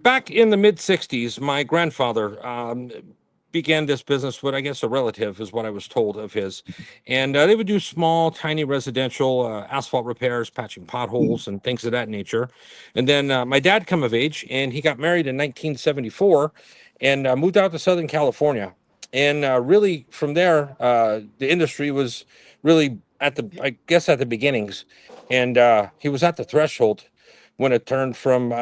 Back in the mid 60s, my grandfather began this business with, I guess, a relative, is what I was told of his. And they would do small, tiny residential asphalt repairs, patching potholes, and things of that nature. And then my dad come of age, and he got married in 1974 and moved out to Southern California. And really, from there, the industry was really I guess, at the beginnings. And he was at the threshold when it turned from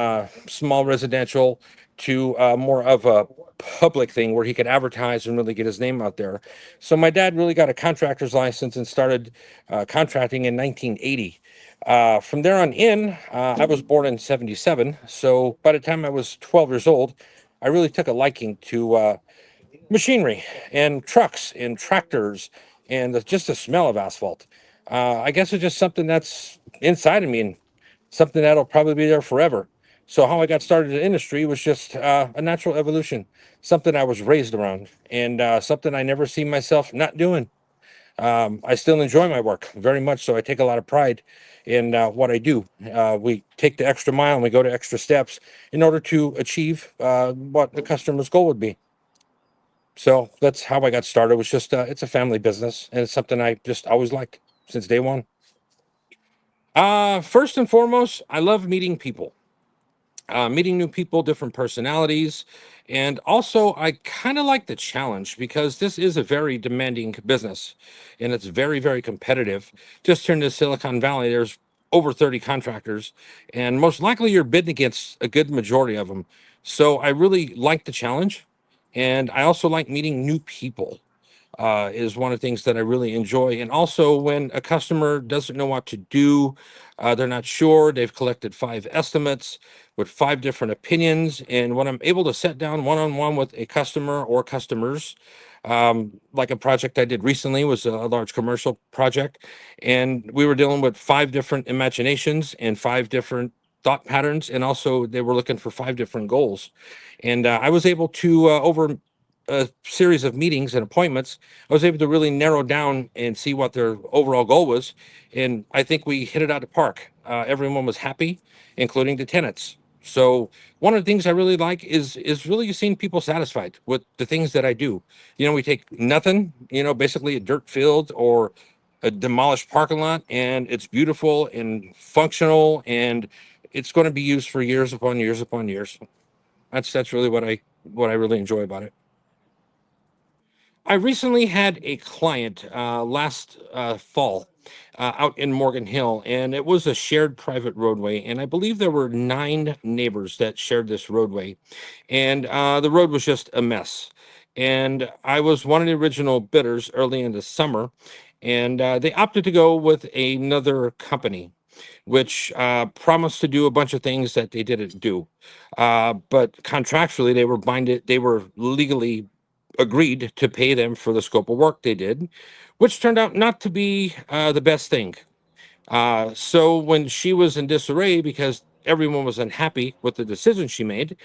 small residential to more of a public thing where he could advertise and really get his name out there. So my dad really got a contractor's license and started contracting in 1980. From there on in, I was born in 77. So by the time I was 12 years old, I really took a liking to machinery and trucks and tractors and just the smell of asphalt. I guess it's just something that's inside of me and something that'll probably be there forever. So how I got started in the industry was just a natural evolution, something I was raised around, and something I never see myself not doing. I still enjoy my work very much, so I take a lot of pride in what I do. We take the extra mile and we go to extra steps in order to achieve what the customer's goal would be. So that's how I got started. It was just it's a family business, and it's something I just always liked since day one. First and foremost, I love meeting people, meeting new people, different personalities. And also, I kind of like the challenge because this is a very demanding business and it's very, very competitive. Just here in the Silicon Valley, there's over 30 contractors, and most likely you're bidding against a good majority of them. So I really like the challenge. And I also like meeting new people is one of the things that I really enjoy. And also, when a customer doesn't know what to do, they're not sure, they've collected five estimates with five different opinions. And when I'm able to sit down one on one with a customer or customers, like a project I did recently was a large commercial project, and we were dealing with five different imaginations and five different thought patterns, and also they were looking for five different goals. And I was able to, over a series of meetings and appointments, I was able to really narrow down and see what their overall goal was. And I think we hit it out of the park. Everyone was happy, including the tenants. So one of the things I really like is really seeing people satisfied with the things that I do. You know, we take nothing, basically a dirt field or a demolished parking lot, and it's beautiful and functional, and it's going to be used for years upon years upon years. That's really what I really enjoy about it. I recently had a client last fall out in Morgan Hill, and it was a shared private roadway. And I believe there were nine neighbors that shared this roadway, and the road was just a mess. And I was one of the original bidders early in the summer, and they opted to go with another company, which promised to do a bunch of things that they didn't do. But contractually, they were legally agreed to pay them for the scope of work they did, which turned out not to be the best thing. So when she was in disarray because everyone was unhappy with the decision she made,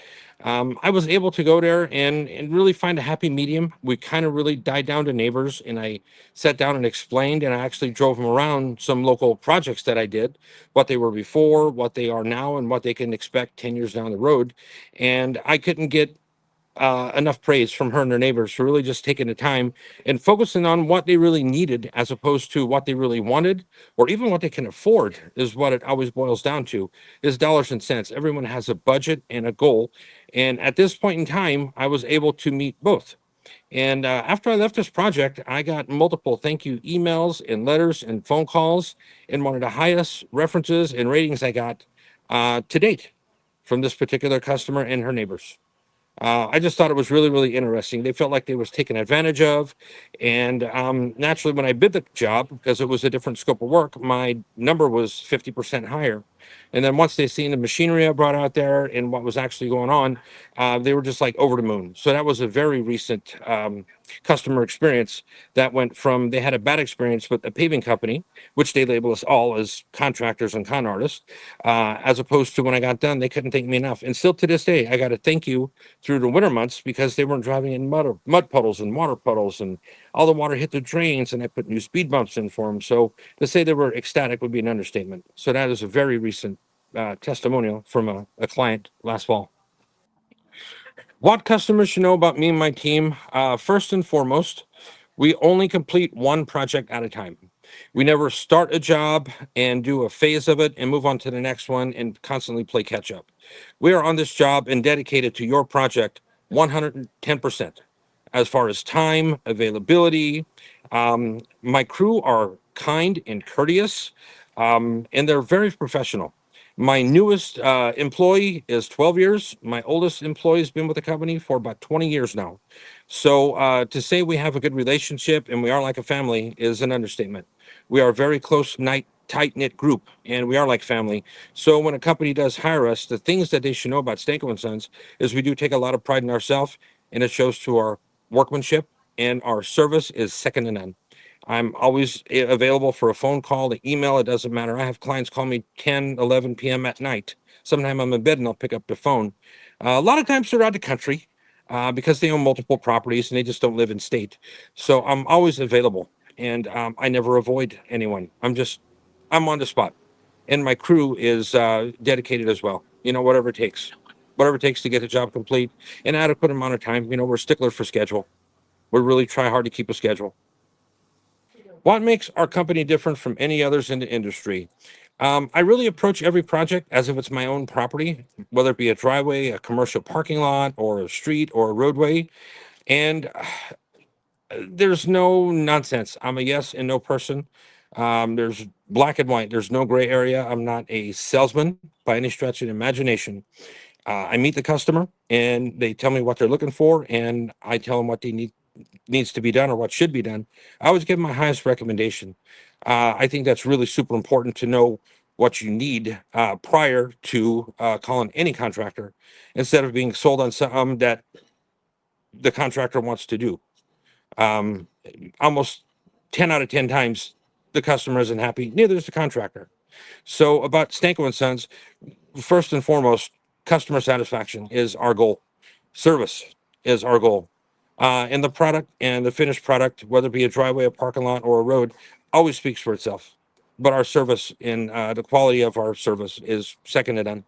I was able to go there and really find a happy medium. We kind of really died down to neighbors, and I sat down and explained, and I actually drove them around some local projects that I did, what they were before, what they are now, and what they can expect 10 years down the road. And I couldn't get enough praise from her and her neighbors for really just taking the time and focusing on what they really needed as opposed to what they really wanted or even what they can afford is what it always boils down to is dollars and cents. Everyone has a budget and a goal. And at this point in time, I was able to meet both. And after I left this project, I got multiple thank you emails and letters and phone calls, and one of the highest references and ratings I got to date from this particular customer and her neighbors. I just thought it was really, really interesting. They felt like they was taken advantage of, and naturally, when I bid the job, because it was a different scope of work, my number was 50% higher. And then once they seen the machinery I brought out there and what was actually going on, they were just like over the moon. So that was a very recent customer experience that went from they had a bad experience with a paving company, which they label us all as contractors and con artists, as opposed to when I got done, they couldn't thank me enough. And still to this day, I got to thank you through the winter months because they weren't driving in mud puddles and water puddles, and all the water hit the drains, and I put new speed bumps in for them. So to say they were ecstatic would be an understatement. So that is a very recent testimonial from a client last fall. What customers should know about me and my team? First and foremost, we only complete one project at a time. We never start a job and do a phase of it and move on to the next one and constantly play catch up. We are on this job and dedicated to your project 110% as far as time, availability. My crew are kind and courteous, and they're very professional. My newest employee is 12 years. My oldest employee has been with the company for about 20 years now. So to say we have a good relationship and we are like a family is an understatement. We are a very close, tight knit group, and we are like family. So when a company does hire us, the things that they should know about Stanko and Sons is we do take a lot of pride in ourselves, and it shows to our workmanship, and our service is second to none. I'm always available for a phone call, the email, it doesn't matter. I have clients call me 10, 11 p.m. at night. Sometimes I'm in bed and I'll pick up the phone. A lot of times they're out of the country because they own multiple properties and they just don't live in state. So I'm always available, and I never avoid anyone. I'm on the spot. And my crew is dedicated as well. Whatever it takes to get the job complete in adequate amount of time. We're stickler for schedule. We really try hard to keep a schedule. What makes our company different from any others in the industry? I really approach every project as if it's my own property, whether it be a driveway, a commercial parking lot, or a street or a roadway. And there's no nonsense. I'm a yes and no person. There's black and white. There's no gray area. I'm not a salesman by any stretch of the imagination. I meet the customer and they tell me what they're looking for, and I tell them what they needs to be done or what should be done. I always give my highest recommendation. I think that's really super important to know what you need prior to calling any contractor, instead of being sold on something that the contractor wants to do. Um, Almost 10 out of 10 times, the customer isn't happy, neither is the contractor. So, about Stanko and Sons, first and foremost, customer satisfaction is our goal. Service is our goal. And the product and the finished product, whether it be a driveway, a parking lot, or a road, always speaks for itself. But our service and the quality of our service is second to none.